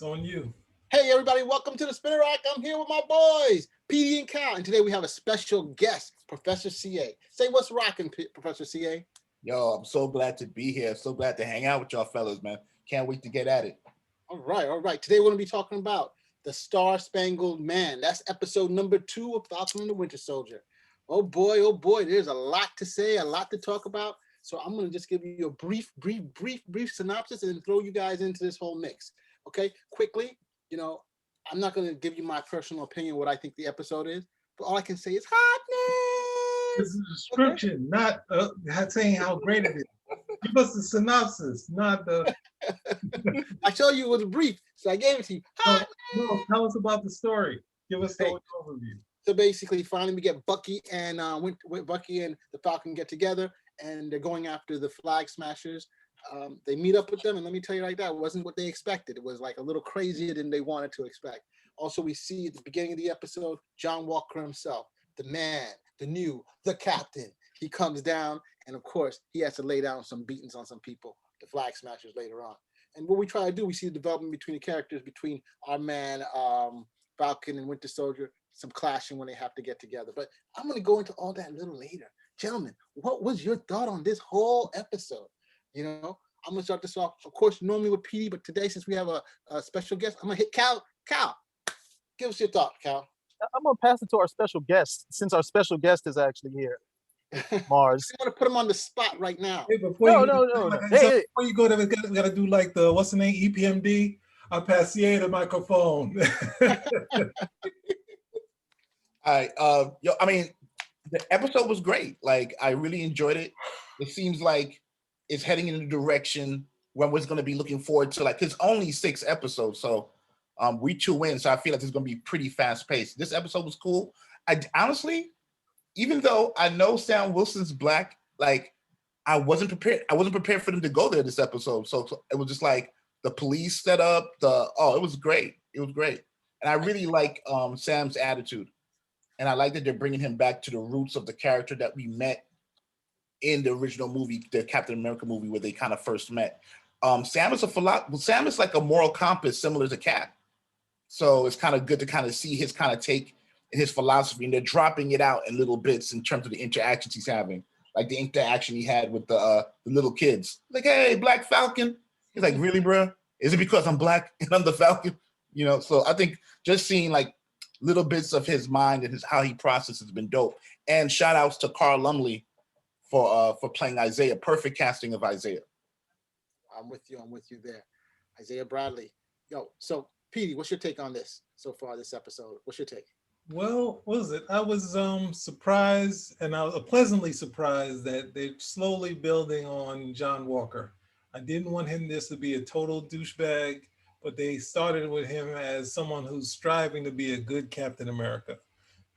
It's on you. Hey everybody, welcome to the Spinner Rack. I'm here with my boys, Petey and Cal, and today we have a special guest, Professor CA. Say what's rocking, Professor CA. Yo, I'm so glad to be here. So glad to hang out with y'all fellas, man. Can't wait to get at it. All right. Today we're going to be talking about the Star Spangled Man. That's episode number 2 of Falcon and the Winter Soldier. Oh boy, there's a lot to say, a lot to talk about. So I'm going to just give you a brief synopsis and throw you guys into this whole mix. Okay, quickly. I'm not going to give you my personal opinion what I think the episode is, but all I can say is hotness. This is a description, not saying how great it is. Give us the synopsis, not the. I told you it was brief, so I gave it to you. No, tell us about the story. Give us the overview. So basically, finally, we get Bucky and Bucky and the Falcon get together, and they're going after the Flag Smashers. They meet up with them, and let me tell you right now, it wasn't what they expected. It was like a little crazier than they wanted to expect. Also, we see at the beginning of the episode, John Walker himself, the man, the captain. He comes down, and of course, he has to lay down some beatings on some people, the Flag Smashers, later on. And what we try to do, we see the development between the characters, between our man, Falcon and Winter Soldier, some clashing when they have to get together. But I'm going to go into all that a little later. Gentlemen, what was your thought on this whole episode? I'm going to start this off, of course, normally with PD, but today, since we have a special guest, I'm going to hit Cal. Cal, give us your thought, Cal. I'm going to pass it to our special guest, since our special guest is actually here, Mars. I want to put him on the spot right now. Hey, before you go there, we got to do like the, what's the name, EPMD? I'll pass the microphone. All right. The episode was great. Like, I really enjoyed it. It seems like it's heading in a direction where we're going to be looking forward to, like, it's only 6 episodes. So we 2 in. So I feel like it's going to be pretty fast paced. This episode was cool. I honestly, even though I know Sam Wilson's black, like, I wasn't prepared. I wasn't prepared for them to go there this episode. So it was just like the police set up, it was great. It was great. And I really like Sam's attitude. And I like that they're bringing him back to the roots of the character that we met in the original movie, the Captain America movie, where they kind of first met. Sam is like a moral compass similar to Cap. So it's kind of good to kind of see his kind of take and his philosophy, and they're dropping it out in little bits in terms of the interactions he's having. Like the interaction he had with the little kids. Like, hey, Black Falcon. He's like, really, bro? Is it because I'm black and I'm the Falcon? So I think just seeing like little bits of his mind and how he processes has been dope. And shout outs to Carl Lumley for playing Isaiah. Perfect casting of Isaiah. I'm with you there. Isaiah Bradley. So Petey, what's your take on this so far, this episode? What's your take? Well, what was it? I was surprised, and I was pleasantly surprised that they're slowly building on John Walker. I didn't want this to be a total douchebag, but they started with him as someone who's striving to be a good Captain America.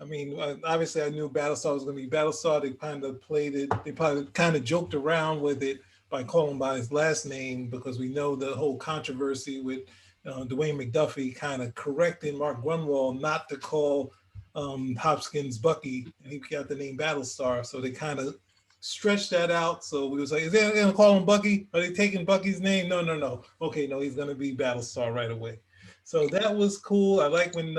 I mean, obviously I knew Battlestar was going to be Battlestar. They kind of played it. They probably kind of joked around with it by calling him by his last name, because we know the whole controversy with Dwayne McDuffie kind of correcting Mark Grunwald not to call Hopkins Bucky, and he got the name Battlestar. So they kind of stretched that out. So we was like, is they going to call him Bucky? Are they taking Bucky's name? No. Okay, no, he's going to be Battlestar right away. So that was cool. I like when,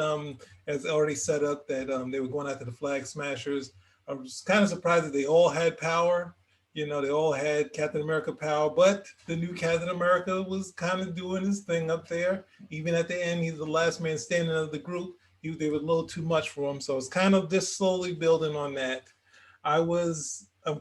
as already set up, that they were going after the Flag Smashers. I was kind of surprised that they all had power. They all had Captain America power, but the new Captain America was kind of doing his thing up there. Even at the end, he's the last man standing of the group. They were a little too much for him. So it's kind of just slowly building on that. I'm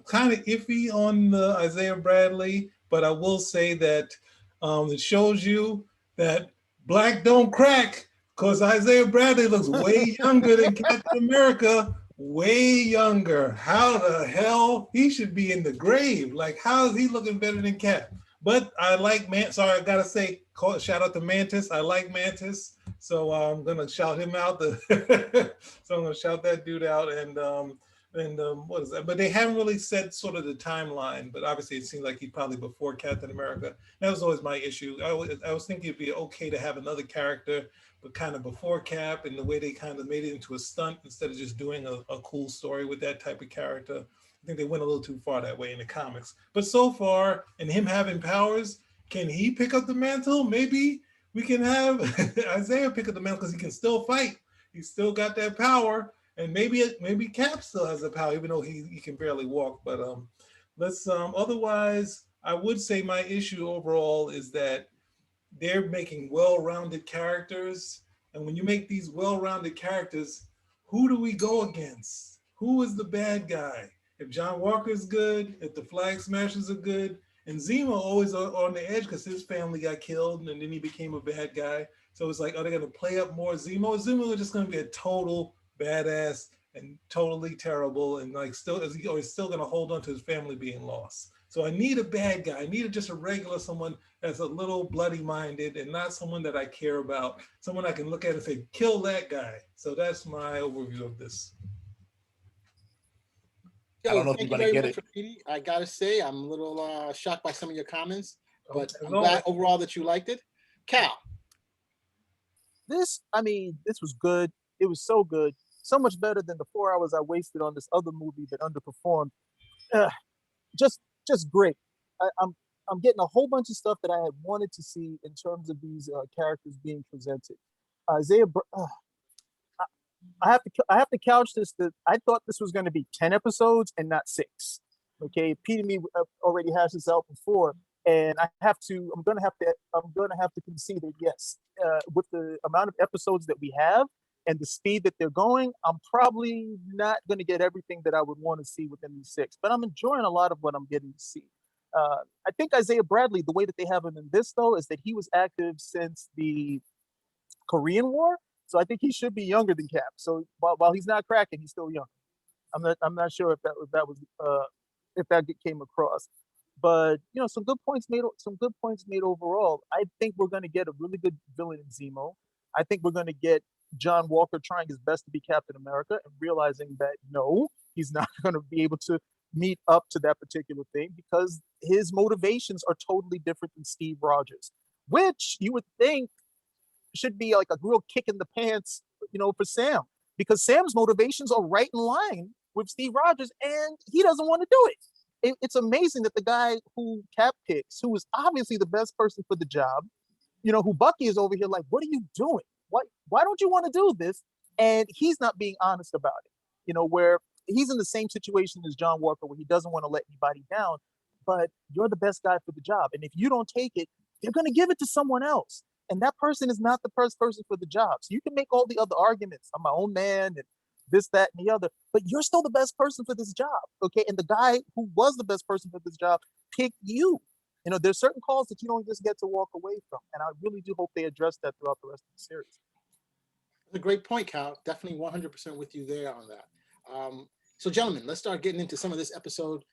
kind of iffy on the Isaiah Bradley, but I will say that it shows you that black don't crack, because Isaiah Bradley looks way younger than Captain America. Way younger. How the hell? He should be in the grave. Like, how is he looking better than Cap? But I like I gotta say, shout out to Mantis. I like Mantis, so I'm gonna shout him out. So I'm gonna shout that dude out. And what is that? But they haven't really said sort of the timeline. But obviously, it seems like he's probably before Captain America. That was always my issue. I was thinking it'd be okay to have another character, but kind of before Cap, and the way they kind of made it into a stunt instead of just doing a cool story with that type of character. I think they went a little too far that way in the comics. But so far, and him having powers, can he pick up the mantle? Maybe. We can have Isaiah pick up the mantle because he can still fight. He's still got that power, and maybe Cap still has the power, even though he can barely walk. But let's otherwise, I would say my issue overall is that they're making well-rounded characters, and when you make these well-rounded characters, who do we go against? Who is the bad guy? If John Walker's good, if the Flag Smashers are good, and Zemo always on the edge because his family got killed and then he became a bad guy. So it's like, are they going to play up more Zemo? Zemo is just going to be a total badass and totally terrible, and like still is he or he's still going to hold on to his family being lost. So I need a bad guy. I need just a regular someone that's a little bloody minded and not someone that I care about. Someone I can look at and say, kill that guy. So that's my overview of this. I don't know if Thank you're you gonna very get much, it. Petey. I gotta say, I'm a little shocked by some of your comments, but As I'm glad always. overall that you liked it. Cal, This, I mean, this was good. It was so good, so much better than the 4 hours I wasted on this other movie that underperformed. Ugh, just, just great. I'm getting a whole bunch of stuff that I had wanted to see in terms of these characters being presented. Isaiah, I have to couch this that I thought this was going to be 10 episodes and not 6. Okay, Pete and me already hashed this out before, and I'm gonna have to concede that yes, with the amount of episodes that we have and the speed that they're going, I'm probably not going to get everything that I would want to see within these 6. But I'm enjoying a lot of what I'm getting to see. I think Isaiah Bradley, the way that they have him in this though, is that he was active since the Korean War. So I think he should be younger than Cap. So while he's not cracking, he's still young. I'm not sure if that came across. But some good points made. Some good points made overall. I think we're going to get a really good villain in Zemo. I think we're going to get John Walker trying his best to be Captain America and realizing that no, he's not going to be able to meet up to that particular thing because his motivations are totally different than Steve Rogers, which you would think should be like a real kick in the pants, for Sam, because Sam's motivations are right in line with Steve Rogers, and he doesn't want to do it. It's amazing that the guy who Cap picks, who is obviously the best person for the job, who Bucky is over here like, what are you doing? Why don't you want to do this? And he's not being honest about it. Where he's in the same situation as John Walker, where he doesn't want to let anybody down, but you're the best guy for the job, and if you don't take it, they're going to give it to someone else. And that person is not the first person for the job. So you can make all the other arguments. I'm my own man and this, that, and the other, but you're still the best person for this job. Okay. And the guy who was the best person for this job picked you. There's certain calls that you don't just get to walk away from. And I really do hope they address that throughout the rest of the series. that's a great point, Cal. Definitely 100% with you there on that. So, gentlemen, let's start getting into some of this episode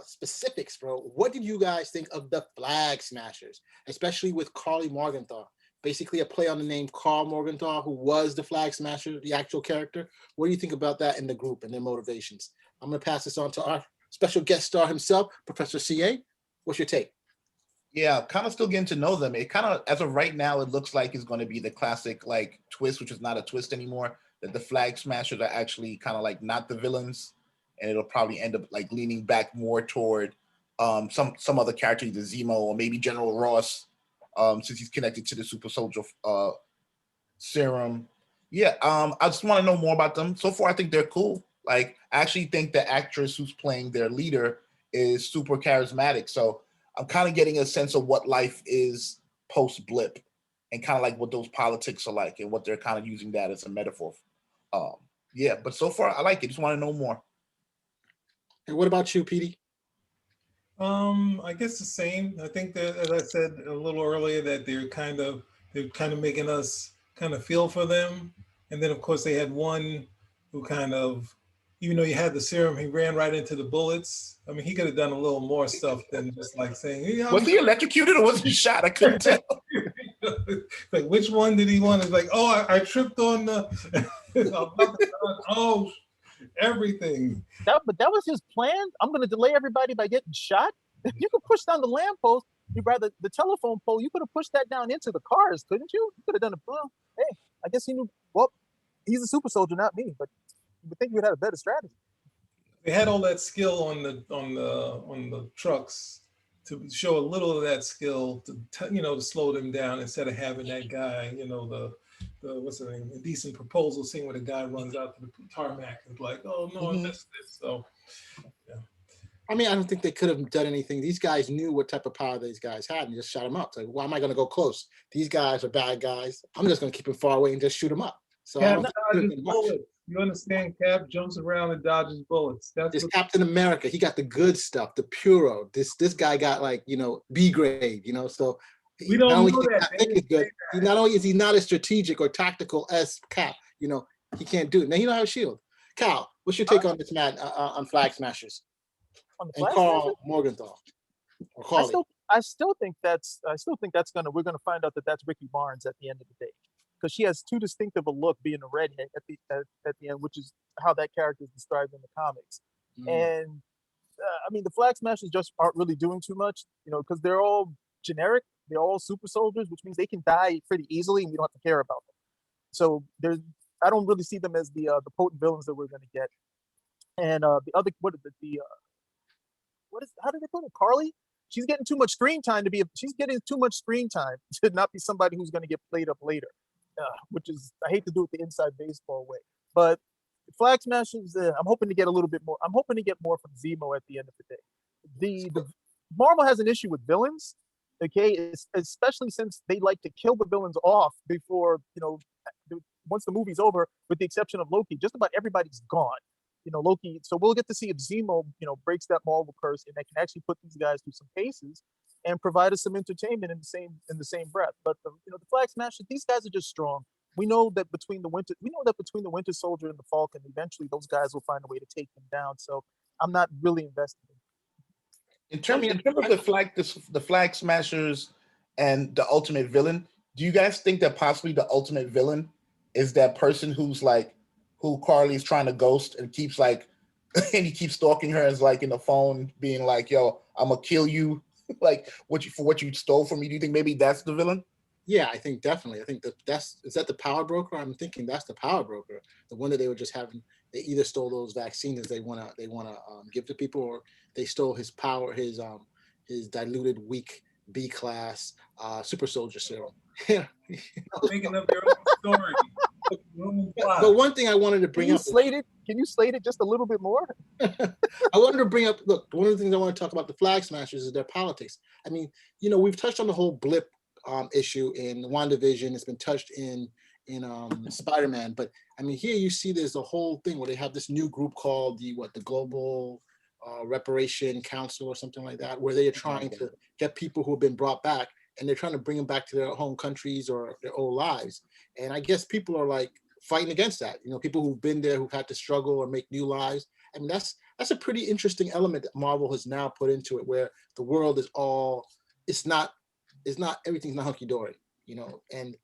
specifics, bro. What did you guys think of the Flag Smashers, especially with Carly Morgenthau? Basically, a play on the name Carl Morgenthau, who was the Flag Smasher, the actual character. What do you think about that in the group and their motivations? I'm going to pass this on to our special guest star himself, Professor CA. What's your take? Yeah, kind of still getting to know them. It kind of, as of right now, it looks like it's going to be the classic like twist, which is not a twist anymore. That the Flag Smashers are actually kind of like not the villains, and it'll probably end up like leaning back more toward some other character, either Zemo or maybe General Ross, since he's connected to the Super Soldier serum. Yeah, I just want to know more about them. So far, I think they're cool. Like, I actually think the actress who's playing their leader is super charismatic. So I'm kind of getting a sense of what life is post blip, and kind of like what those politics are like, and what they're kind of using that as a metaphor. Yeah, but so far I like it. Just want to know more. And what about you, Petey? I guess the same. I think that, as I said a little earlier, that they're kind of making us kind of feel for them, and then of course they had one who kind of, even though he had the serum, he ran right into the bullets. I mean, he could have done a little more stuff than just like saying, "Yeah, Was he electrocuted or was he shot? I couldn't tell. like which one did he want?" It's like, oh, I tripped on the, oh, everything. But that was his plan. I'm going to delay everybody by getting shot. You could push down the lamppost. You rather the telephone pole. You could have pushed that down into the cars, couldn't you? You could have done it. Well, hey, I guess he knew. Well, he's a super soldier, not me. But you would think you would have a better strategy. They had all that skill on the trucks to show a little of that skill to slow them down instead of having that guy, the what's the name, Indecent Proposal scene where the guy runs out to the tarmac and is like, oh no, I missed this. So yeah. I mean, I don't think they could have done anything. These guys knew what type of power these guys had and just shot them up. It's like, why am I going to go close? These guys are bad guys. I'm just going to keep them far away and just shoot them up. So Cap dodges bullets. You understand? Cap jumps around and dodges bullets. That's this Captain America. He got the good stuff, the puro. This guy got like B grade. So we don't know that. Not only is he not as strategic or tactical as Cap, he can't do it. Now you know how to shield. Cal, what's your take on this man on Flag Smashers? And Carl Morgenthau. Or Carly. I still think we're gonna find out that that's Ricky Barnes at the end of the day, because she has too distinctive a look being a redhead at the end, which is how that character is described in the comics. And I mean, the Flag Smashers just aren't really doing too much, because they're all generic. They're all super soldiers, which means they can die pretty easily, and we don't have to care about them. So I don't really see them as the potent villains that we're going to get. And the other, how did they put it? Carly? She's getting too much screen time to not be somebody who's going to get played up later, which is, I hate to do it the inside baseball way. But Flag Smashers, I'm hoping to get a little bit more. I'm hoping to get more from Zemo at the end of the day. The Marvel has an issue with villains, okay? Especially since they like to kill the villains off before, once the movie's over, with the exception of Loki. Just about everybody's gone. Loki. So we'll get to see if Zemo, breaks that Marvel curse, and they can actually put these guys through some paces and provide us some entertainment in the same breath. But the Flag Smashers, these guys are just strong. We know that between the Winter Soldier and the Falcon, eventually those guys will find a way to take them down. So I'm not really invested in terms of the Flag Smashers and the ultimate villain. Do you guys think that possibly the ultimate villain is that person who Carly's trying to ghost and keeps and he keeps stalking her as in the phone, being like, yo, I'm gonna kill you, for what you stole from me? Do you think maybe that's the villain? Yeah, I think definitely. I think is that the power broker? I'm thinking that's the power broker, the one that they were just having. They either stole those vaccines they wanna give to people, or they stole his power, his diluted weak B class super soldier serum. Yeah, Making up your own story. But one thing I wanted to bring up. Can you slate it just a little bit more? I wanted to bring up. Look, one of the things I want to talk about the Flag Smashers is their politics. I mean, we've touched on the whole blip issue in WandaVision. It's been touched in Spider-Man, but I mean, here you see there's a whole thing where they have this new group called the Global Reparation Council or something like that, where they are trying to get people who have been brought back, and they're trying to bring them back to their home countries or their old lives. And I guess people are fighting against that. People who've been there, who've had to struggle or make new lives. I mean, that's a pretty interesting element that Marvel has now put into it, where the world is everything's not hunky dory, and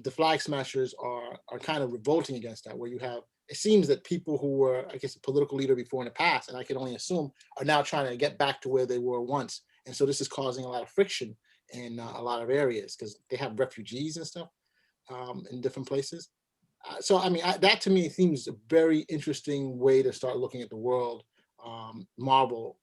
the Flag Smashers are kind of revolting against that, where you have, it seems that people who were, I guess, a political leader before in the past, and I can only assume, are now trying to get back to where they were once. And so this is causing a lot of friction in a lot of areas, because they have refugees and stuff in different places. So, I mean, that to me seems a very interesting way to start looking at the world. Marvel,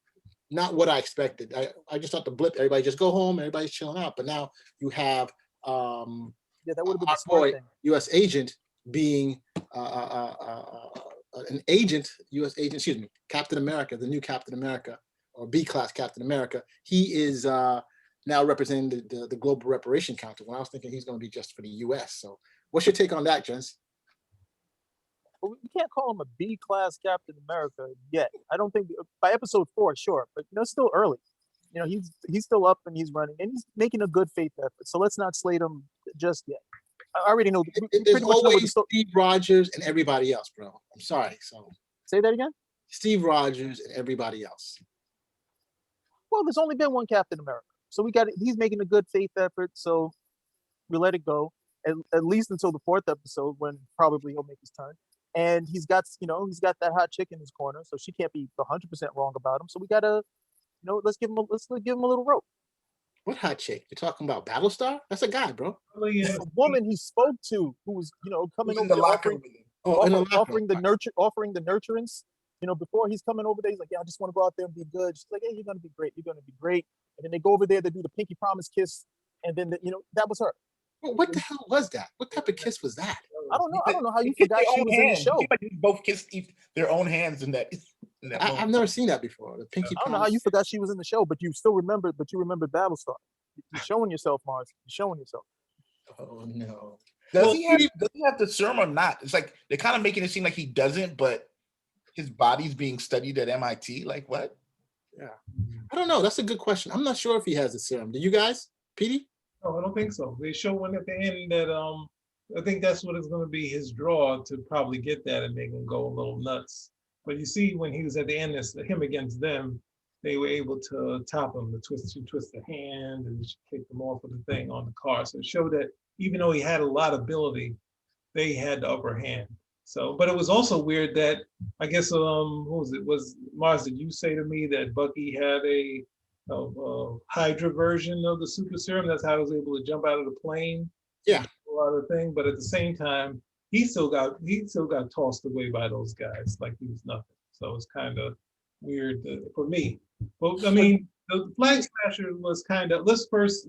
not what I expected. I just thought the blip, everybody just go home, everybody's chilling out. But now you have that would have been our boy, U.S. agent, being an agent, U.S. agent, excuse me, Captain America, the new Captain America, or B-class Captain America. He is now representing the Global Reparation Council. When I was thinking he's going to be just for the U.S. So what's your take on that, Jens? Well, we can't call him a B-class Captain America yet. I don't think, by episode 4, sure, but it's still early. He's still up and he's running, and he's making a good faith effort. So let's not slate him just yet. I already know. There's always Steve Rogers and everybody else, bro. I'm sorry. So say that again. Steve Rogers and everybody else. Well, there's only been one Captain America, so he's making a good faith effort. So we let it go at least until the 4th episode, when probably he'll make his turn. And he's got that hot chick in his corner, so she can't be 100% wrong about him. So we gotta, let's give him a little rope. What hot chick? You're talking about Battlestar? That's a guy, bro. A woman he spoke to, who was, coming over the locker room. offering the nurturance. Before he's coming over there, he's like, yeah, I just want to go out there and be good. She's like, hey, you're gonna be great. You're gonna be great. and then they go over there to do the pinky promise kiss, and then that was her. Well, what the hell was that? What type of kiss was that? I don't know. I don't know how you They kissed forgot their she own was in the hands. show. It seemed like they both kissed their own hands in that I've moment. never seen that before. The pinky I don't know how promise. you forgot she was in the show, but you still remember. But you remember Battlestar. You're showing yourself, Mars. You're showing yourself. Oh no. Does he have the serum or not? It's like they're kind of making it seem like he doesn't, but his body's being studied at MIT. Like what? Yeah. I don't know. That's a good question. I'm not sure if he has the serum. Do you guys, Petey? No, I don't think so. They show one at the end that I think that's what is going to be his draw to probably get that, and they can go a little nuts. But you see, when he was at the end, it's him against them. They were able to top him. She twist the hand, and she kicked him off of the thing on the car. So it showed that even though he had a lot of ability, they had the upper hand. So, but it was also weird that I guess who was it? Was Mars? Did you say to me that Bucky had a Hydra version of the super serum? That's how he was able to jump out of the plane. Yeah. A lot of thing, but at the same time, he still got tossed away by those guys like he was nothing. So it's kind of weird for me. But I mean, the Flag Smasher was kind of. Let's first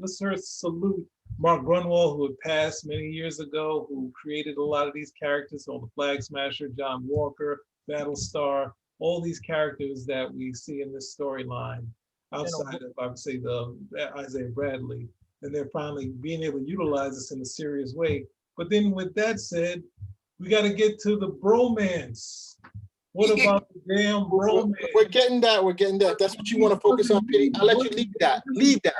salute Mark Grunwald, who had passed many years ago, who created a lot of these characters. So the Flag Smasher, John Walker, Battlestar, all these characters that we see in this storyline, outside of, I would say, the Isaiah Bradley. And they're finally being able to utilize this in a serious way. But then with that said, we got to get to the bromance. What about the damn bromance? We're getting that. We're getting that. That's what you want to focus on, Petey. I'll let you lead that. Lead that.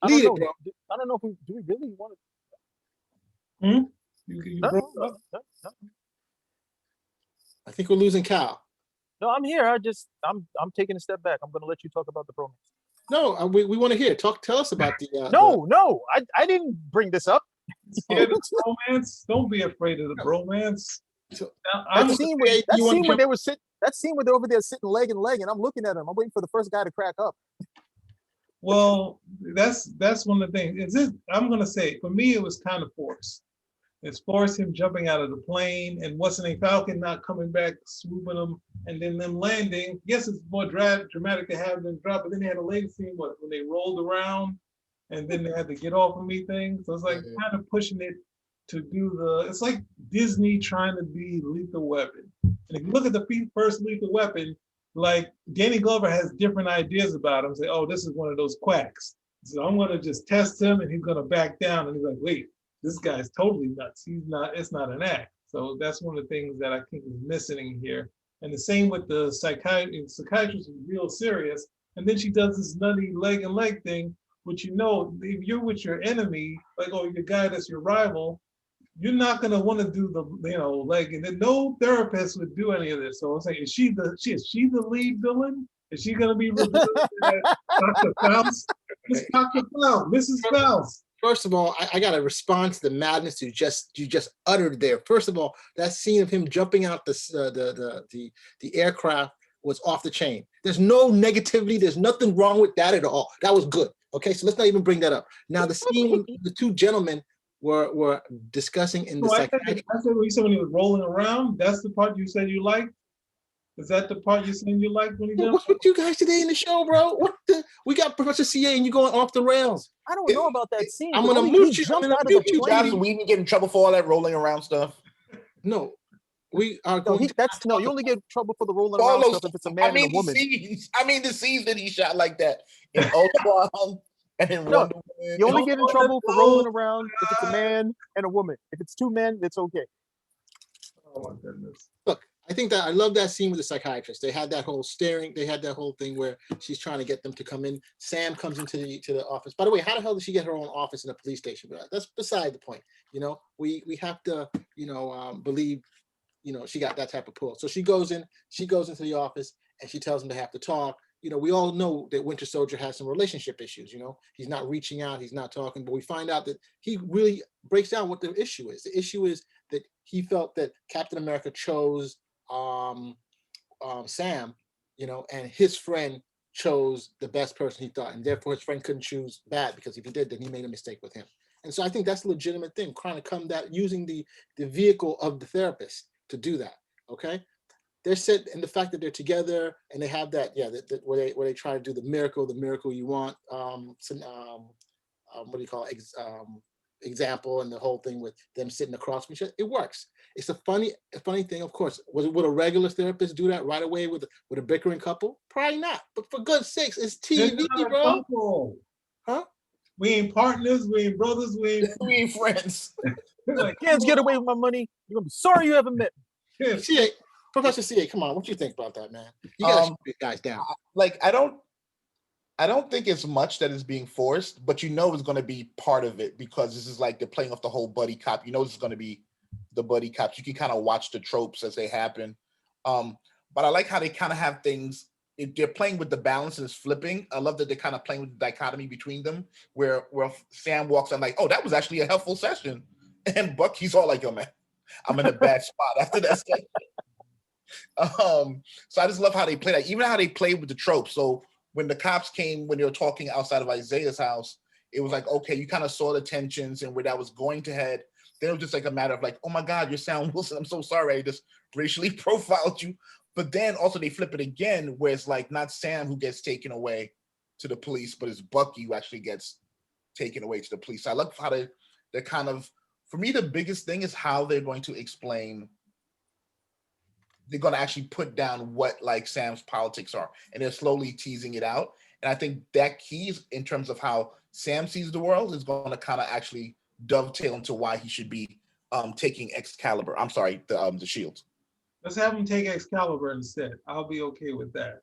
Lead it, bro. I don't know if do we really want You to. broke up? No. I think we're losing Cal. No, I'm here. I'm taking a step back. I'm going to let you talk about the bromance. No, we want to hear. Tell us about the. No, I didn't bring this up. Scared of the bromance? Don't be afraid of the bromance. That scene where they were sitting. That scene where they're over there sitting leg and leg, and I'm looking at them. I'm waiting for the first guy to crack up. Well, that's one of the things. I'm gonna say, for me, it was kind of forced. It's forced, him jumping out of the plane, and what's the name, Falcon not coming back, swooping them, and then them landing. Yes, it's more dramatic to have them drop, but then they had a later scene when they rolled around, and then they had to get off of me thing. So it's like kind of pushing it to do it's like Disney trying to be Lethal Weapon. And if you look at the first Lethal Weapon, like Danny Glover has different ideas about him. Say, oh, this is one of those quacks. So I'm gonna just test him, and he's gonna back down. And he's like, wait, this guy's totally nuts. It's not an act. So that's one of the things that I think is missing here. And the same with the psychiatrist was real serious. And then she does this nutty leg and leg thing, which, if you're with your enemy, like, oh, your guy that's your rival, you're not gonna want to do the leg, and then no therapist would do any of this. So I'm saying, is she the lead villain? Is she gonna be Dr. Faust? It's Dr. Faust, Mrs. Faust. First of all, I got to respond to the madness you just uttered there. First of all, that scene of him jumping out the aircraft was off the chain. There's no negativity. There's nothing wrong with that at all. That was good. Okay, so let's not even bring that up. Now, the scene when the two gentlemen were discussing in the psychiatry. I said when you said when he was rolling around, that's the part you said you liked? Is that the part you saying you liked when he jumped? What's with you guys today in the show, bro? We got Professor CA and you're going off the rails. I don't know about that scene. I'm gonna mute you. Jonathan, we didn't get in trouble for all that rolling around stuff. No, we are going. You only get in trouble for the rolling around stuff if it's a man and a woman. The scenes that he shot like that in Ultron and in Wonder Woman. You only get in trouble for rolling around if it's a man and a woman. If it's two men, it's okay. Oh my goodness. Look, I think that I love that scene with the psychiatrist. They had that whole they had that whole thing where she's trying to get them to come in. Sam comes into the office. By the way, how the hell did she get her own office in a police station? That's beside the point. We have to, believe, she got that type of pull. So she goes into the office and she tells them they have to talk. We all know that Winter Soldier has some relationship issues. He's not reaching out, he's not talking, but we find out that he really breaks down what the issue is. The issue is that he felt that Captain America chose Sam, and his friend chose the best person he thought, and therefore his friend couldn't choose bad, because if he did, then he made a mistake with him. And so I think that's a legitimate thing, trying to come that using the vehicle of the therapist to do that. Okay. they're set, and the fact that they're together and they have that, where they try to do the miracle you want, what do you call it, example, and the whole thing with them sitting across from each other, it works. It's a funny thing. Of course, would a regular therapist do that right away with a bickering couple? Probably not. But for God's sakes, it's TV, bro. Couple. Huh? We ain't partners. We ain't brothers. We ain't friends. Like, Kids, get away with my money. You're gonna be sorry you ever met me. yeah. CA, Professor CA, come on, what you think about that, man? You gotta shoot these guys down. Like, I don't think it's much that is being forced, but it's going to be part of it, because this is like they're playing off the whole buddy cop. This is going to be the buddy cops. You can kind of watch the tropes as they happen. But I like how they kind of have things. If they're playing with the balance and it's flipping. I love that they're kind of playing with the dichotomy between them, where Sam walks on like, oh, that was actually a helpful session, and Bucky's all like, yo, man, I'm in a bad spot after that session. So I just love how they play that, even how they play with the tropes. So when the cops came, when they were talking outside of Isaiah's house, it was like, okay, you kind of saw the tensions and where that was going to head. Then it was just like a matter of like, oh my God, you're Sam Wilson. I'm so sorry. I just racially profiled you. But then also they flip it again, where it's like not Sam who gets taken away to the police, but it's Bucky who actually gets taken away to the police. So I love how they're kind of, for me, the biggest thing is how they're going to explain, they're going to actually put down what like Sam's politics are, and they're slowly teasing it out. And I think that keys in terms of how Sam sees the world is going to kind of actually dovetail into why he should be taking Excalibur. I'm sorry, the shield. Let's have him take Excalibur instead. I'll be okay with that.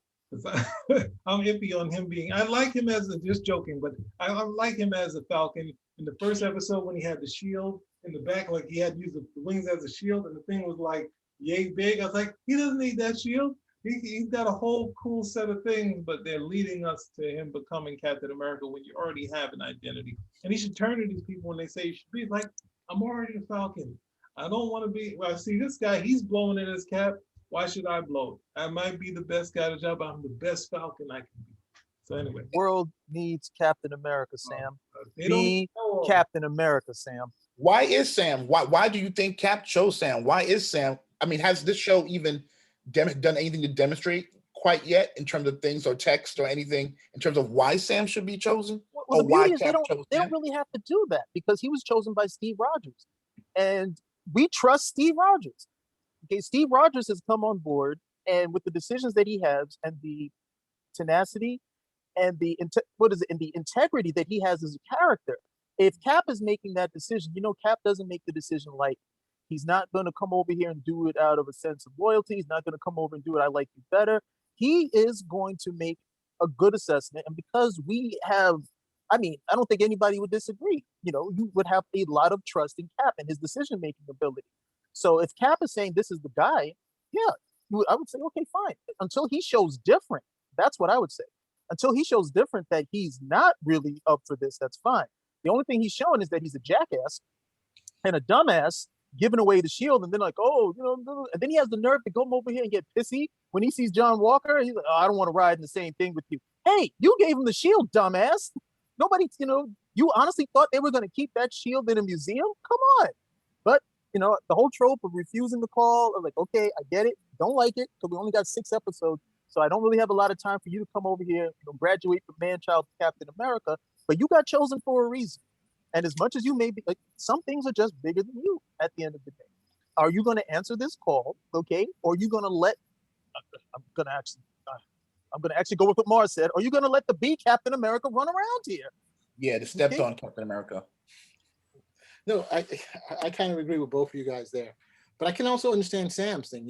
I'm iffy on him being. I like him as just joking, but I like him as a Falcon. In the first episode, when he had the shield in the back, like he had used the wings as a shield, and the thing was like yay big. I was like, he doesn't need that shield. He's got a whole cool set of things, but they're leading us to him becoming Captain America when you already have an identity. And he should turn to these people when they say you should be like, I'm already a Falcon. I don't want to be. Well, see this guy, he's blowing in his cap. Why should I blow it? I might be the best guy at the job, but I'm the best Falcon I can be. So anyway. The world needs Captain America, Sam. Be Captain America, Sam. Why is Sam? Why do you think Cap chose Sam? Why is Sam? I mean, has this show even done anything to demonstrate quite yet in terms of things or text or anything in terms of why Sam should be chosen? Well, or why Cap chose they don't really have to do that because he was chosen by Steve Rogers. And we trust Steve Rogers. Okay, Steve Rogers has come on board, and with the decisions that he has and the tenacity and the integrity that he has as a character, if Cap is making that decision, Cap doesn't make the decision like he's not going to come over here and do it out of a sense of loyalty. He's not going to come over and do it, I like you better. He is going to make a good assessment. And because we have, I don't think anybody would disagree. You would have a lot of trust in Cap and his decision-making ability. So if Cap is saying this is the guy, yeah, I would say, okay, fine. Until he shows different, that's what I would say. Until he shows different that he's not really up for this, that's fine. The only thing he's showing is that he's a jackass and a dumbass giving away the shield, and then like, and then he has the nerve to come over here and get pissy when he sees John Walker. He's like, oh, I don't want to ride in the same thing with you. Hey, you gave him the shield, dumbass. Nobody, you honestly thought they were going to keep that shield in a museum? Come on. But, the whole trope of refusing the call, like, okay, I get it. Don't like it because we only got 6 episodes. So I don't really have a lot of time for you to come over here, graduate from man-child to Captain America. But you got chosen for a reason. And as much as you may be, like, some things are just bigger than you at the end of the day. Are you going to answer this call, okay? Or are you going to let, I'm going to actually go with what Mars said. Are you going to let the B Captain America run around here? Yeah, the stepped on Captain America. No, I kind of agree with both of you guys there. But I can also understand Sam's thing.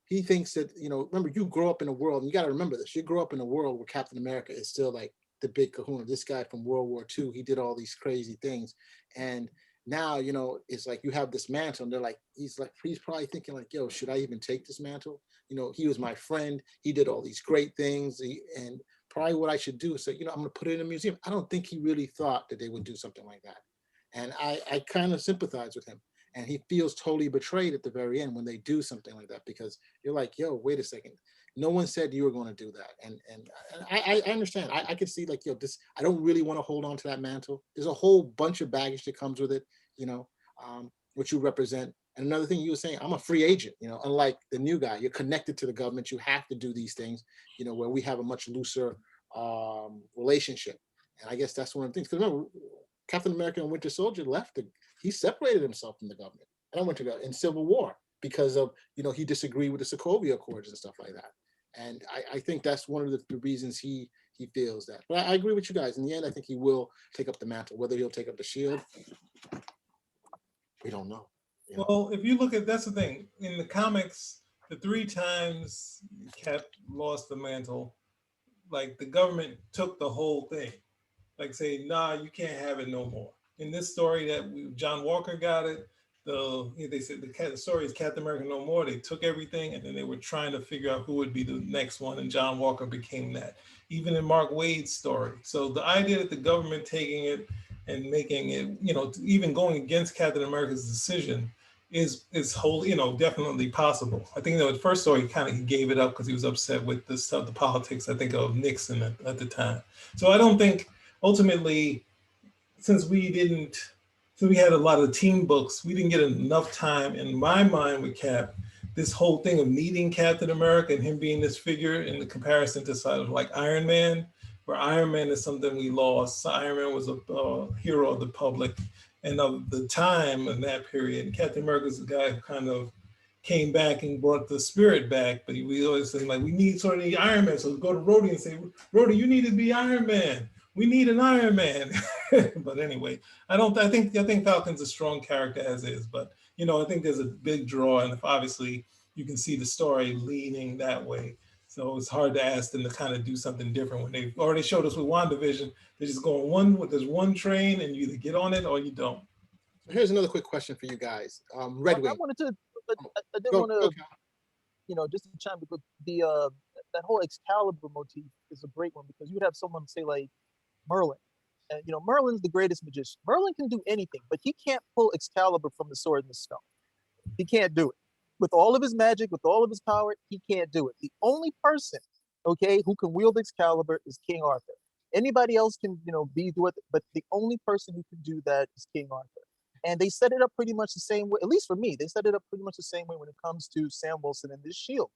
He thinks that, remember, you grow up in a world, and you got to remember this. You grow up in a world where Captain America is still like the big kahuna. This guy from World War II, he did all these crazy things. And now, it's like you have this mantle, and they're like, he's probably thinking like, yo, should I even take this mantle? He was my friend. He did all these great things. And probably what I should do is say, I'm going to put it in a museum. I don't think he really thought that they would do something like that. And I kind of sympathize with him. And he feels totally betrayed at the very end when they do something like that, because you're like, yo, wait a second. No one said you were going to do that. And I understand. I can see like, I don't really want to hold on to that mantle. There's a whole bunch of baggage that comes with it, what you represent And another thing you were saying, I'm a free agent, unlike the new guy, you're connected to the government. You have to do these things, where we have a much looser relationship. And I guess that's one of the things. Because remember, Captain America and Winter Soldier he separated himself from the government. And I went to in Civil War because of, he disagreed with the Sokovia Accords and stuff like that. And I think that's one of the reasons he feels that. But I agree with you guys. In the end, I think he will take up the mantle. Whether he'll take up the shield, we don't know. Well, if you look at, that's the thing. In the comics, the 3 times Cap lost the mantle, like the government took the whole thing. Like say, nah, you can't have it no more. In this story John Walker got it, they said the story is Captain America No More. They took everything and then they were trying to figure out who would be the next one, and John Walker became that. Even in Mark Waid's story. So the idea that the government taking it and making it, even going against Captain America's decision is wholly, definitely possible. I think the first story he gave it up because he was upset with the stuff, the politics, I think, of Nixon at the time. So I don't think ultimately, since we had a lot of team books, we didn't get enough time in my mind with Cap. This whole thing of meeting Captain America and him being this figure in the comparison to side of like Iron Man, where Iron Man is something we lost. So Iron Man was a hero of the public and of the time in that period. And Captain America's the guy who kind of came back and brought the spirit back. But we always say like, we need sort of the Iron Man. So go to Rhodey and say, Rhodey, you need to be Iron Man. We need an Iron Man. But anyway, I think Falcon's a strong character as is, but I think there's a big draw, and if obviously you can see the story leaning that way. So it's hard to ask them to kind of do something different when they've already showed us with WandaVision. They're just going there's one train and you either get on it or you don't. Here's another quick question for you guys. Red Wing. I wanted to, I did want to, just to chime because that whole Excalibur motif is a great one because you would have someone say like Merlin. And Merlin's the greatest magician. Merlin can do anything, but he can't pull Excalibur from the sword in the stone. He can't do it. With all of his magic, with all of his power, he can't do it. The only person, who can wield Excalibur is King Arthur. Anybody else can, do it, but the only person who can do that is King Arthur. And they set it up pretty much the same way, at least for me, they set it up pretty much the same way when it comes to Sam Wilson and this shield.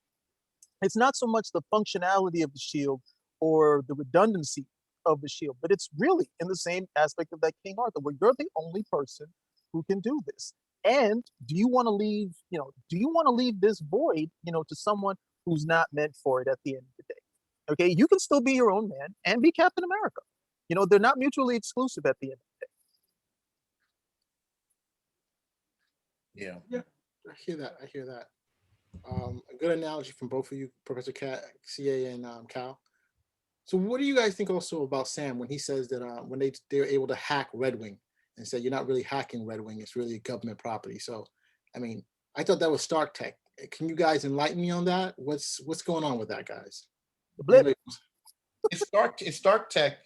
It's not so much the functionality of the shield or the redundancy of the shield, but it's really in the same aspect of that King Arthur, where you're the only person who can do this. And do you want to leave this void, to someone who's not meant for it at the end of the day? Okay, you can still be your own man and be Captain America. They're not mutually exclusive at the end of the day. Yeah, I hear that. A good analogy from both of you, Professor CA and Cal. So what do you guys think also about Sam when he says that when they're able to hack Red Wing and say you're not really hacking Red Wing, it's really government property? So, I mean, I thought that was Stark Tech. Can you guys enlighten me on that? What's going on with that, guys? It's Stark Tech,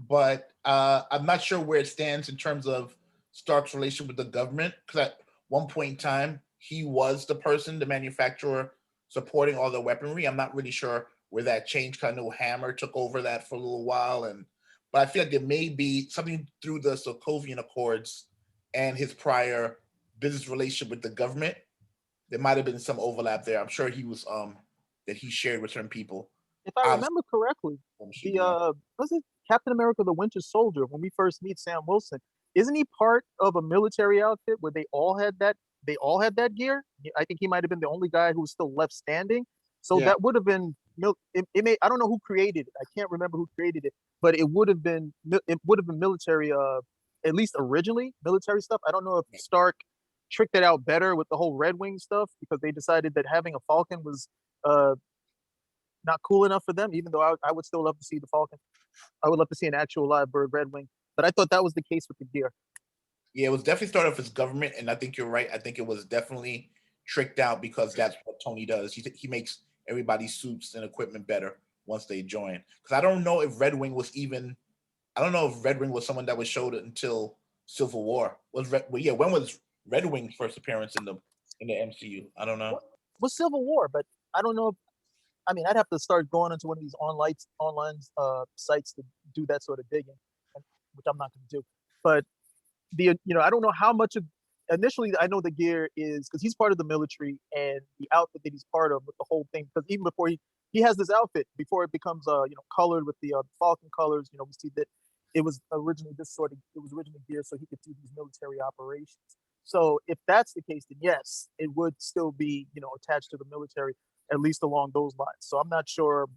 but I'm not sure where it stands in terms of Stark's relation with the government. Because at one point in time, he was the manufacturer supporting all the weaponry. I'm not really sure where that changed. I know Hammer took over that for a little while, but I feel like there may be something through the Sokovian Accords and his prior business relationship with the government. There might have been some overlap there. I'm sure he was that he shared with certain people. If I remember correctly, was it Captain America: The Winter Soldier? When we first meet Sam Wilson, isn't he part of a military outfit where they all had that? They all had that gear. I think he might have been the only guy who was still left standing. So that would have been it may, I don't know who created it. I can't remember who created it, but it would have been military, at least originally military stuff. I don't know if Stark tricked it out better with the whole Red Wing stuff because they decided that having a Falcon was not cool enough for them, even though I would still love to see the Falcon. I would love to see an actual live bird Red Wing, but I thought that was the case with the gear. Yeah, it was definitely started off as government, and I think you're right. I think it was definitely tricked out because that's what Tony does. He makes everybody's suits and equipment better once they join. Because I don't know if Red Wing was someone that was showed until Civil War. When was Red Wing's first appearance in the MCU? I don't know. Was Civil War, but I don't know. I'd have to start going into one of these online sites to do that sort of digging, which I'm not going to do. But I don't know how much of initially I know the gear is because he's part of the military, and the outfit that he's part of with the whole thing. Because even before he has this outfit before it becomes colored with the Falcon colors. We see that it was originally gear so he could do these military operations. So if that's the case, then yes, it would still be attached to the military, at least along those lines. So I'm not sure.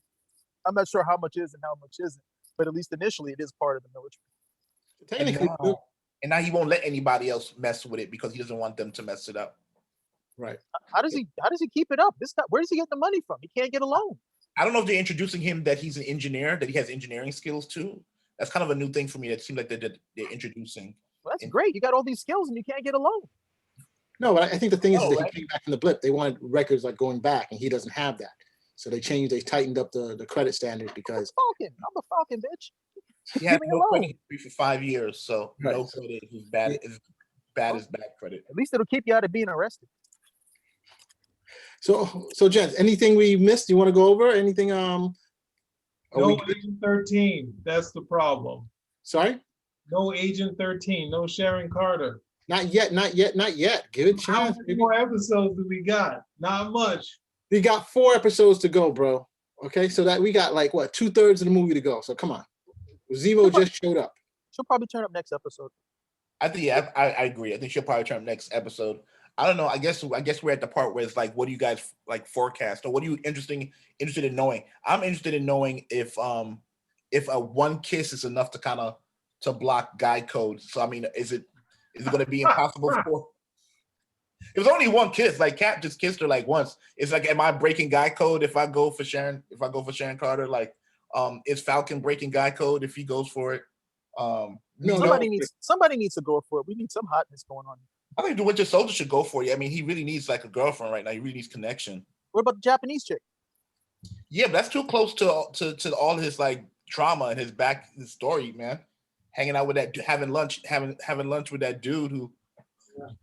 I'm not sure how much is and how much isn't, but at least initially it is part of the military. Technically, and now he won't let anybody else mess with it because he doesn't want them to mess it up. right. How does he keep it up? This guy, where does he get the money from? He can't get a loan. I don't know if they're introducing him that he's an engineer, that he has engineering skills too. That's kind of a new thing for me. That seems like they're introducing. Well, that's great. You got all these skills and you can't get a loan. No, but I think the thing is that right? he came back from the blip. They wanted records like going back, and he doesn't have that. So they tightened up the credit standard because I'm a Falcon, bitch. He had no credit history for 5 years, so Right. no credit is bad. Is bad as bad credit. At least it'll keep you out of being arrested. So gents, anything we missed? You want to go over anything? No Agent 13. That's the problem. Sorry. No Agent 13. No Sharon Carter. Not yet. Give it a How chance. many more episodes do we got? Not much. We got 4 episodes to go, bro. Okay, so that we got like what 2/3 of the movie to go. So come on. Zemo just showed up. She'll probably turn up next episode. I think I agree. I think she'll probably turn up next episode. I don't know. I guess we're at the part where it's like, what do you guys like forecast, or what are you interested in knowing? I'm interested in knowing if a one kiss is enough to kind of to block guy code. So I mean, is it going to be impossible for? It was only one kiss. Like Cap just kissed her like once. It's like, am I breaking guy code if I go for Sharon? If I go for Sharon Carter, like, is Falcon breaking guy code if he goes for it? Somebody needs to go for it. We need some hotness going on. I think the Winter Soldier should go for it. I mean, he really needs like a girlfriend right now. He really needs connection. What about the Japanese chick? Yeah, but that's too close to all his like trauma and his story, man. Hanging out with that, having lunch with that dude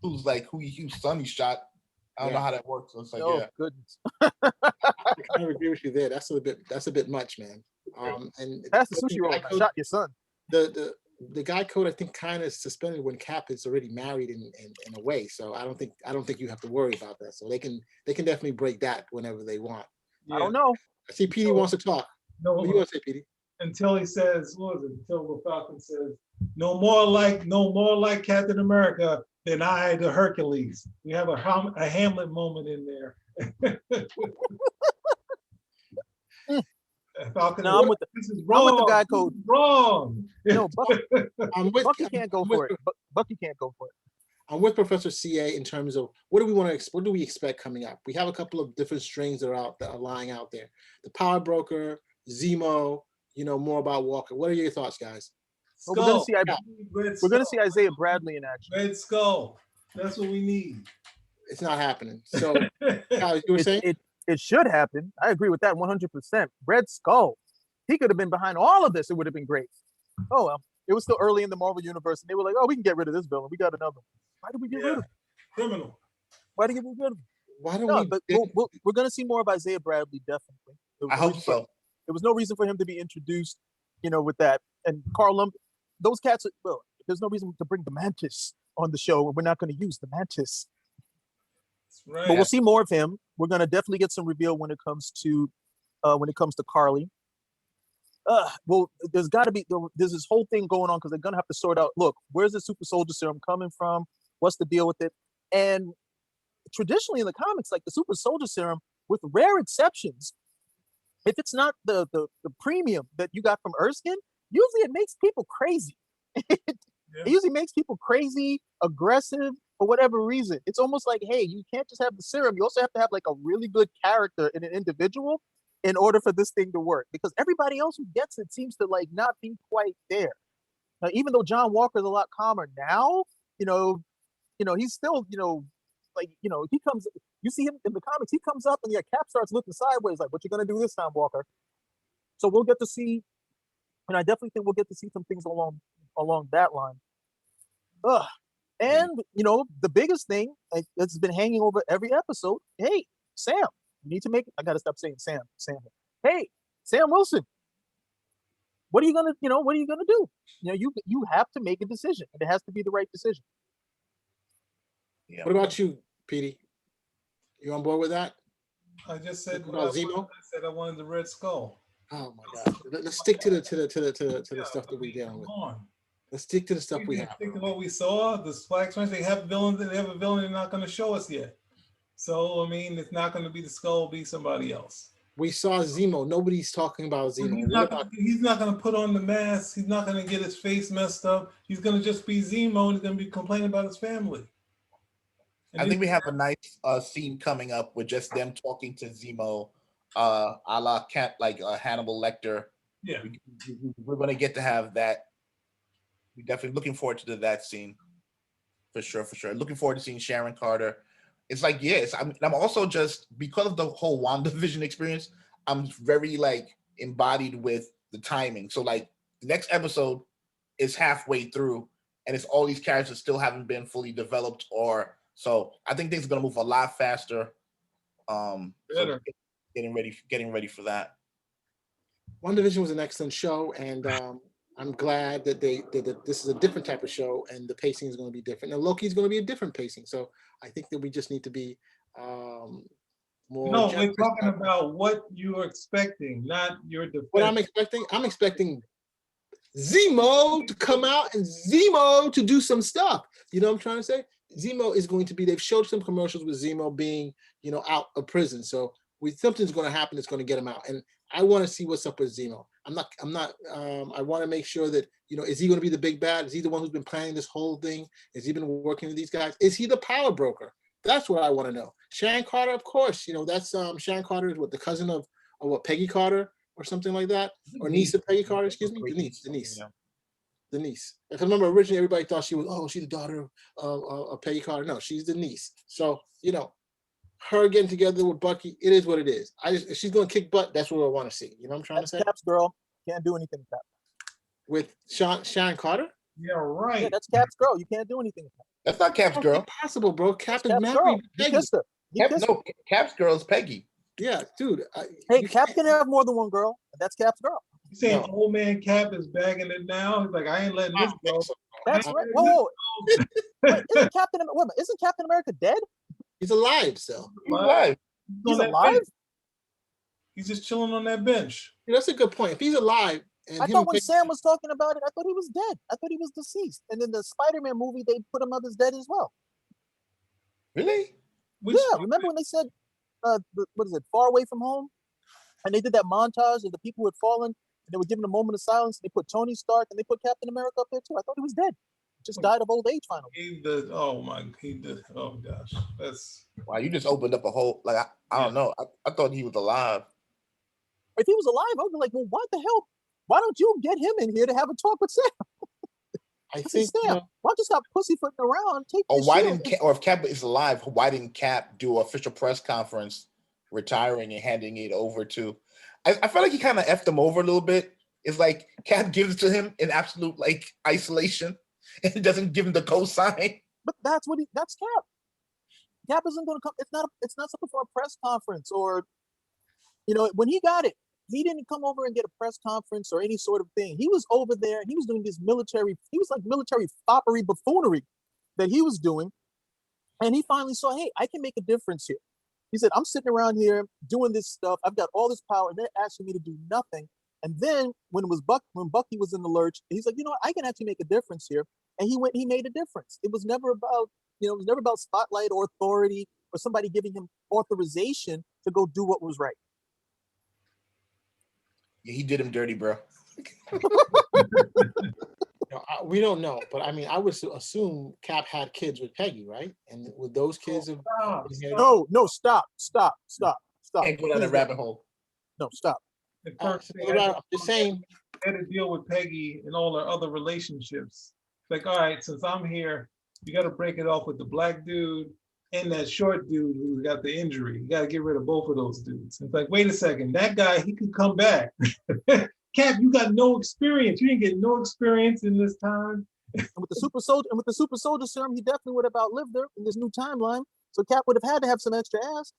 whose son he shot. I don't know how that works. So it's like, goodness. I kind of agree with you there. That's a bit much, man. And that's the sushi roll. I shot your son. The guy code, I think, kind of suspended when Cap is already married in a way. So I don't think you have to worry about that. So they can definitely break that whenever they want. Yeah. I don't know. I see PD wants to talk. No, what do you want to say, PD? Until he says, what was it? Until the Falcon says, no more like Captain America than I the Hercules. We have a Hamlet moment in there. Falcon, no, I'm with the guy code. Wrong. No, Bucky can't go for it. Bucky can't go for it. I'm with Professor CA in terms of what do we expect coming up? We have a couple of different strings that are lying out there. The Power Broker, Zemo, more about Walker. What are your thoughts, guys? Well, we're going to see Isaiah Bradley in action. Red Skull. That's what we need. It's not happening. So, Kyle, you were saying? It should happen. I agree with that 100%. Red Skull. He could have been behind all of this. It would have been great. Oh, well. It was still early in the Marvel universe, and they were like, "Oh, we can get rid of this villain. We got another one." Why did we get rid of him? Criminal. Why did we get rid of him? Why don't But we're going to see more of Isaiah Bradley, definitely. I hope so. There was no reason for him to be introduced, with that. And Carl those cats. Well, there's no reason to bring the Mantis on the show, and we're not going to use the Mantis. Right. But we'll see more of him. We're going to definitely get some reveal when it comes to Carly. Well, there's got to be there's this whole thing going on because they're gonna have to sort out. Look, where's the super soldier serum coming from? What's the deal with it? And traditionally in the comics, like the super soldier serum, with rare exceptions, if it's not the premium that you got from Erskine, usually it makes people crazy. It usually makes people crazy, aggressive, for whatever reason. It's almost like, hey, you can't just have the serum. You also have to have like a really good character in an individual in order for this thing to work, because everybody else who gets it seems to like not be quite there. Now, even though John Walker is a lot calmer now, he's still, he comes. You see him in the comics. He comes up and Cap starts looking sideways, like, "What you gonna do this time, Walker?" So we'll get to see, and I definitely think we'll get to see some things along that line. And the biggest thing that's been hanging over every episode. Hey, Sam. You need to make. I gotta stop saying Sam. Hey, Sam Wilson. What are you gonna do? You have to make a decision, and it has to be the right decision. Yeah. What about you, Petey? You on board with that? I just said About what I wanted. Zemo? I said I wanted the Red Skull. Oh my God! Let's stick to the Yeah, stuff that I we're mean, dealing come with. on. Let's stick to the stuff We we didn't have. stick to what we saw. The Flag Smash, they have villains. They have a villain they're not going to show us yet. So I mean, it's not going to be the Skull. It'll be somebody else. We saw Zemo. Nobody's talking about But Zemo. What about? he's not going to put on the mask. He's not going to get his face messed up. He's going to just be Zemo, and he's going to be complaining about his family. And I think we have a nice scene coming up with just them talking to Zemo, a la Hannibal Lecter. yeah, We're going to get to have that. We're definitely looking forward to that scene. For sure. Looking forward to seeing Sharon Carter. It's like, yes, I'm also just, because of the whole WandaVision experience, I'm very like embodied with the timing. So like the next episode is halfway through and it's all these characters still haven't been fully developed, or so I think things are gonna move a lot faster. So getting ready for that. WandaVision was an excellent show, and I'm glad that this is a different type of show, and the pacing is going to be different. And Loki is going to be a different pacing. So I think that we just need to be more. No, we're talking about what you're expecting, not your defense. What I'm expecting Zemo to come out and Zemo to do some stuff. You know what I'm trying to say? Zemo is going to be. They've showed some commercials with Zemo being, out of prison. So something's going to happen that's going to get him out. And I want to see what's up with Zemo. I want to make sure that, is he going to be the big bad? Is he the one who's been planning this whole thing? Has he been working with these guys? Is he the power broker? That's what I want to know. Sharon Carter, of course, that's Sharon Carter is the cousin of Peggy Carter or something like that, or niece of Peggy Carter, excuse me, the niece. If I remember, originally everybody thought she's the daughter of Peggy Carter. No, she's the niece. So her getting together with Bucky, it is what it is. If she's going to kick butt, that's what I want to see. You know what I'm trying to say? Cap's girl. Can't do anything with that. With Sharon Carter? Yeah, right. Yeah, that's Cap's girl. You can't do anything with that. That's not Cap's girl. It's impossible, bro. Cap is Cap's married girl. to You Peggy. kissed her. Cap's girl is Peggy. Yeah, dude. Hey, Cap can have more than one girl. That's Cap's girl. You saying old man Cap is bagging it now? He's like, I ain't letting this go. That's right. Whoa. Wait, isn't Captain America dead? He's alive still. He's alive. He's alive? He's just chilling on that bench. That's a good point. If he's alive, and I thought when Sam was talking about it, I thought he was dead. I thought he was deceased. And in the Spider-Man movie, they put him up as dead as well. Really? Yeah. Remember when they said, what is it, Far Away from Home? And they did that montage of the people who had fallen, and they were given a moment of silence. They put Tony Stark and they put Captain America up there too. I thought he was dead. Just died of old age finally. He did. Oh gosh, that's wow. You just opened up a whole I don't know. I thought he was alive. If he was alive, I would be like, well, what the hell? Why don't you get him in here to have a talk with Sam? I think Sam, why don't you stop pussyfooting around? If Cap is alive, why didn't Cap do an official press conference, retiring and handing it over to? I felt like he kind of effed him over a little bit. It's like Cap gives it to him in absolute isolation and doesn't give him the cosign. But that's Cap. Cap isn't going to come. It's not something for a press conference or, when he got it, he didn't come over and get a press conference or any sort of thing. He was over there and he was doing this military foppery buffoonery that he was doing. And he finally saw, hey, I can make a difference here. He said, I'm sitting around here doing this stuff. I've got all this power. And they're asking me to do nothing. And then when Bucky was in the lurch, he's like, what? I can actually make a difference here. And he made a difference. It was never about spotlight or authority or somebody giving him authorization to go do what was right. Yeah, he did him dirty, bro. We don't know, but I mean, I would assume Cap had kids with Peggy, right? And with those kids, no, stop. Can't go down the rabbit hole. No, stop. I'm just saying. Had to deal with Peggy and all her other relationships. Like, all right, since I'm here, you got to break it off with the black dude and that short dude who got the injury. You got to get rid of both of those dudes. It's like, wait a second, that guy, he could come back. Cap, you got no experience. You didn't get no experience in this time. And with the super soldier serum, he definitely would have outlived her in this new timeline. So Cap would have had to have some extra ass.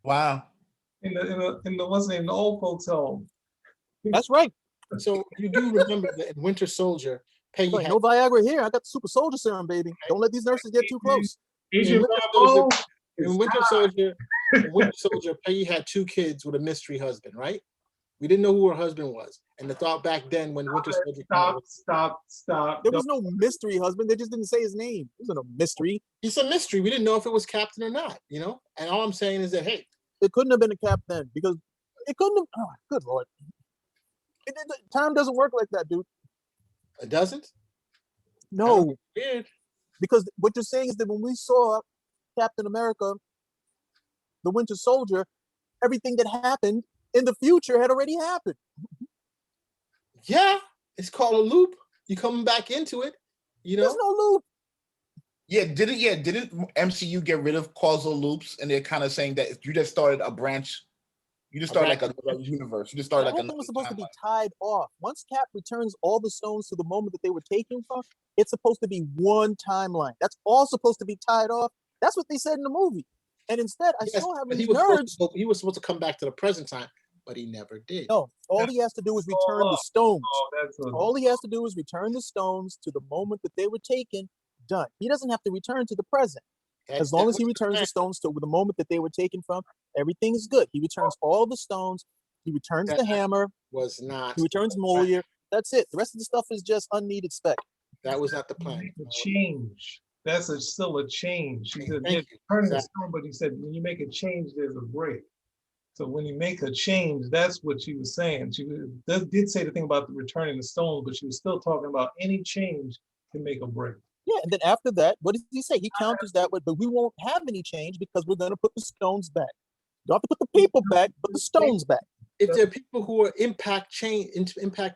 Wow. In the old folks' home. That's right. So you do remember that in Winter Soldier, Peggy Ain't had no Viagra here. I got the super soldier serum, baby. Don't let these nurses get too close. Agent Winter Bravo Soldier- is in Winter hot. Soldier. In Winter Soldier, Peggy had 2 kids with a mystery husband, right? We didn't know who her husband was, and the thought back then when Winter Soldier came out, Stop. There was no mystery husband. They just didn't say his name. It wasn't a mystery. it's a mystery. We didn't know if it was Captain or not, you know. And all I'm saying is that hey, It couldn't have been a cap then because it couldn't have. Oh, good lord. Time doesn't work like that, dude. it doesn't. No, Weird. because what you're saying is that when we saw Captain America, the Winter Soldier, everything that happened in the future had already happened. Yeah, it's called a loop. You coming back into it, you There's know. no loop. Didn't MCU get rid of causal loops, and they're kind of saying that you just started a branch, you just started like another universe, you just started The like whole another thing was supposed to be timeline. tied off. Once Cap returns all the stones to the moment that they were taken from, it's supposed to be one timeline. That's all supposed to be tied off. That's what they said in the movie. And instead, I Yes, saw how but many he was nerds. he was supposed to come back to the present time, but he never did. No, all he has to do is return the stones. Oh, that's All he has to do is return the stones to the moment that they were taken. Done. He doesn't have to return to the present. As long as he returns the stones to the moment that they were taken from, everything is good. He returns all the stones. He returns the hammer. Was not. He returns Molière. That's it. The rest of the stuff is just unneeded spec. That was not the plan. a change. That's still a change. He said, Thank you. turning the Exactly. stone, but he said, when you make a change, there's a break. So when you make a change, that's what she was saying. She did say the thing about the returning the stone, but she was still talking about any change can make a break. Yeah, and then after that, what does he say? He counters that with, but we won't have any change because we're going to put the stones back. You don't have to put the people back, but the stones back. If there are people who are impact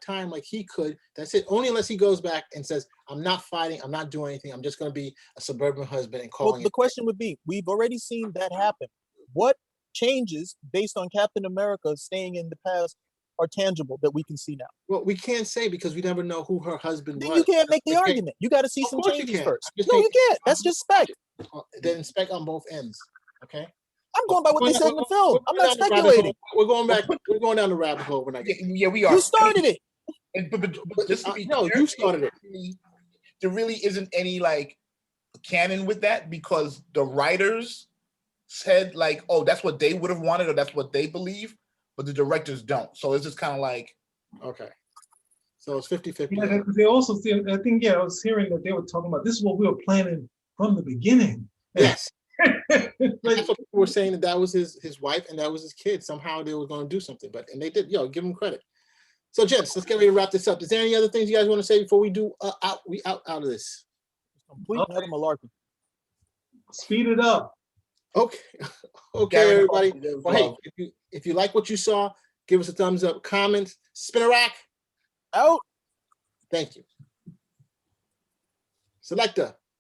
time like he could, that's it. Only unless he goes back and says, I'm not fighting, I'm not doing anything, I'm just going to be a suburban husband and Well, calling the it. question would be, we've already seen that happen. What changes based on Captain America staying in the past are tangible that we can see now? Well, we can't say because we never know who her husband Then was. you can't make the Okay. argument. You got to see Of some course you changes can. first. I'm just No, saying- you can't. That's just spec. Then spec on both ends. Okay. I'm going by what they said in the film. I'm not speculating. We're going back. We're going down the rabbit hole. We're not getting. Yeah, we are. You started it. But just to be No, clear, you started it. There really isn't any like canon with that because the writers said like, oh, that's what they would have wanted or that's what they believe, but the directors don't. So it's just kind of like, Okay. So it's 50-50. Yeah, they also see, I think, I was hearing that they were talking about this is what we were planning from the beginning. Yes. Like, That's what people were saying that was his wife and that was his kid. Somehow they were going to do something, and they did. Give them credit. So, gents, let's get ready to wrap this up. Is there any other things you guys want to say before we do out of this? Complete and utter malarkey. speed it up. Okay, Gary, everybody. there's Well, hey, love. if you like what you saw, give us a thumbs up, comment, spin a rack. Out. Thank you. Selector.